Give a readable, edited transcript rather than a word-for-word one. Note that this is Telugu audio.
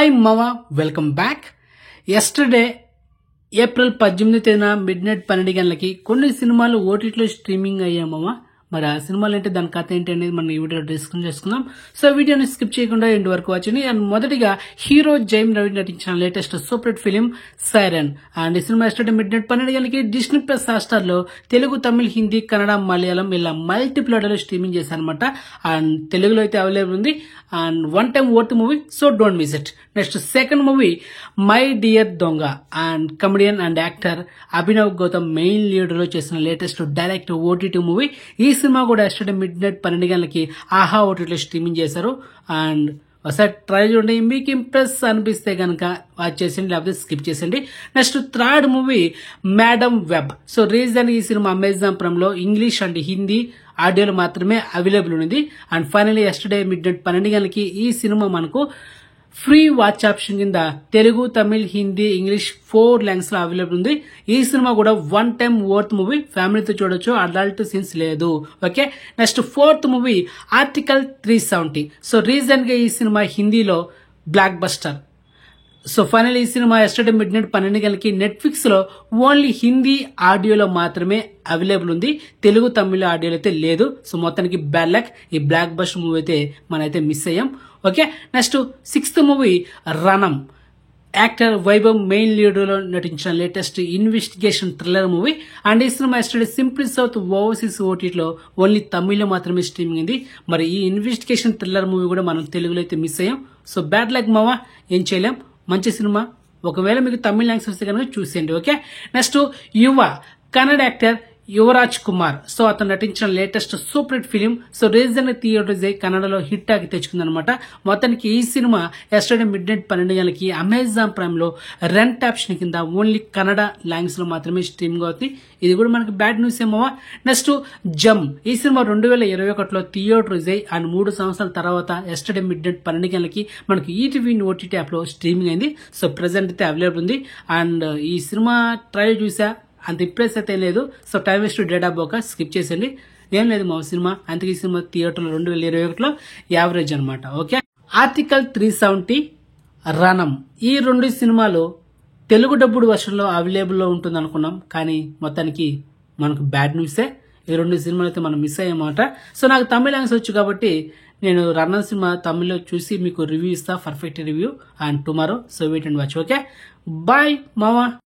హాయ్ మామ, welcome back. Yesterday April 18 mid night 12 గంటలకి కొన్ని సినిమాలు ఓటీటీలో స్ట్రీమింగ్ అయ్యాయి మామ. మరి ఆ సినిమాలు ఏంటి, దాని కథ ఏంటి అనేది మనం ఈ వీడియోలో డిస్కస్ చేసుకుందాం. సో వీడియోని స్కిప్ చేయకుండా ఎండ్ వరకు వచ్చింది. అండ్ మొదటిగా హీరో జైమ్ రవి నటించిన latest super hit film siren. And ఈ సినిమా ఎస్టర్డే మిడ్ నైట్ 12 గంటలకి డిస్నీ ప్లస్ హాట్‌స్టార్ లో తెలుగు, తమిళ్, హిందీ, కన్నడ, మలయాళం ఇలా మల్టిపుల్ లో స్ట్రీమింగ్ చేశారనమాట. అండ్ తెలుగులో అయితే అవైలబుల్ ఉంది. And one time worth movie, so don't miss it. Next second movie my dear Donga. And comedian and actor Abhinav Gautam main lead లో చేసిన లేటెస్ట్ డైరెక్ట్ ఓటీటీ మూవీ. ఈ సినిమా కూడా ఎస్టర్డే మిడ్ నైట్ 12 గంటలకి ఆహా ఓటీటీలో స్ట్రీమింగ్ చేశారు. అండ్ ఒకసారి ట్రై చూడండి, మీకు ఇంప్రెస్ అనిపిస్తే కనుక వాచ్ చేసేయండి, లేకపోతే స్కిప్ చేసేయండి. Next third movie madam web. So reason ఈ సినిమా అమెజాన్ ప్రైమ్ లో ఇంగ్లీష్ అండ్ హిందీ ఆడియోలో మాత్రమే అవైలబుల్ ఉంది. And finally yesterday midnight 12 గంటలకి ఈ సినిమా మనకు ఫ్రీ వాచ్ ఆప్షన్ కింద తెలుగు, తమిళ్, హిందీ, ఇంగ్లీష్ 4 లాంగ్వేజ్ లో అవైలబుల్ ఉంది. ఈ సినిమా కూడా వన్ టైమ్ వర్త్ మూవీ, ఫ్యామిలీతో చూడొచ్చు, అడల్ట్ సీన్స్ లేదు. Okay. Next fourth movie article 370. So recent గా ఈ సినిమా హిందీలో బ్లాక్ బస్టర్. సో ఫైనల్ ఈ సినిమా ఎస్టర్డే మిడ్ నైట్ 12 గంటలకి నెట్ఫ్లిక్స్ లో ఓన్లీ హిందీ ఆడియోలో మాత్రమే అవైలబుల్ ఉంది, తెలుగు, తమిళ ఆడియోలో అయితే లేదు. సో మొత్తానికి బ్యాడ్ లక్, ఈ బ్లాక్ బస్టర్ మూవీ అయితే మనైతే మిస్ అయ్యాం. Okay. Next sixth movie Ranam. Actor Vaibhav main lead లో నటించిన latest investigation thriller movie. And ఈ సినిమా ఎస్టర్డే సింప్లీ సౌత్ ఓవర్సీస్ ఓటీటీలో ఓన్లీ తమిళ్లో మాత్రమే స్ట్రీమింగ్ ఉంది. మరి ఈ ఇన్వెస్టిగేషన్ థ్రిల్లర్ మూవీ కూడా మనం తెలుగులో అయితే మిస్ అయ్యాం. సో బ్యాడ్ లక్ మావా, ఏం చేయలేం. మంచి సినిమా, ఒకవేళ మీకు తమిళ లాంగ్వేజ్ వస్తే కనుక చూసేయండి. ఓకే. నెక్స్ట్ యువ. కన్నడ యాక్టర్ యువరాజ్ కుమార్. సో అతను నటించిన latest super hit film. So reason theatres కన్నడలో హిట్ ఆగి తెచ్చుకుంది అనమాట. మొత్తానికి ఈ సినిమా ఎస్టర్డే మిడ్ నైట్ 12 గంటలకి అమెజాన్ ప్రైమ్ లో రెంట్ ఆప్షన్ కింద ఓన్లీ కన్నడ లాంగ్వేజ్ లో మాత్రమే స్ట్రీమింగ్ అవుతుంది. ఇది కూడా మనకి బ్యాడ్ న్యూస్ ఏమో. నెక్స్ట్ జమ్. ఈ సినిమా 2021లో థియేటర్స్ అండ్ 3 సంవత్సరాల తర్వాత ఎస్టర్డే మిడ్ నైట్ 12 గంటలకి మనకి ఈటీవీ ఓటీటీ యాప్ లో స్ట్రీమింగ్ అయింది. సో ప్రెసెంట్ అయితే అవైలబుల్ ఉంది. అండ్ ఈ సినిమా ట్రైలర్ చూసా, అంత ఇంప్రెస్ అయితే లేదు. సో టైం వేస్ట్ డేటా బోక స్కిప్ చేసేయండి, ఏం లేదు మా సినిమా. అంతకీ సినిమా థియేటర్లో 2021లో యావరేజ్ అనమాట. ఓకే. ఆర్టికల్ 370, రణం, ఈ 2 సినిమాలు తెలుగు డబ్బుడు వర్షన్లో అవైలబుల్లో ఉంటుంది అనుకున్నాం, కానీ మొత్తానికి మనకు బ్యాడ్ న్యూసే. ఈ 2 సినిమాలు అయితే మనం మిస్ అయ్యామాట. సో నాకు తమిళ లాంగ్వేజ్ వచ్చు కాబట్టి నేను రణం సినిమా తమిళ్లో చూసి మీకు రివ్యూ ఇస్తా, perfect review. And tomorrow, so wait and watch. Okay, bye మామా.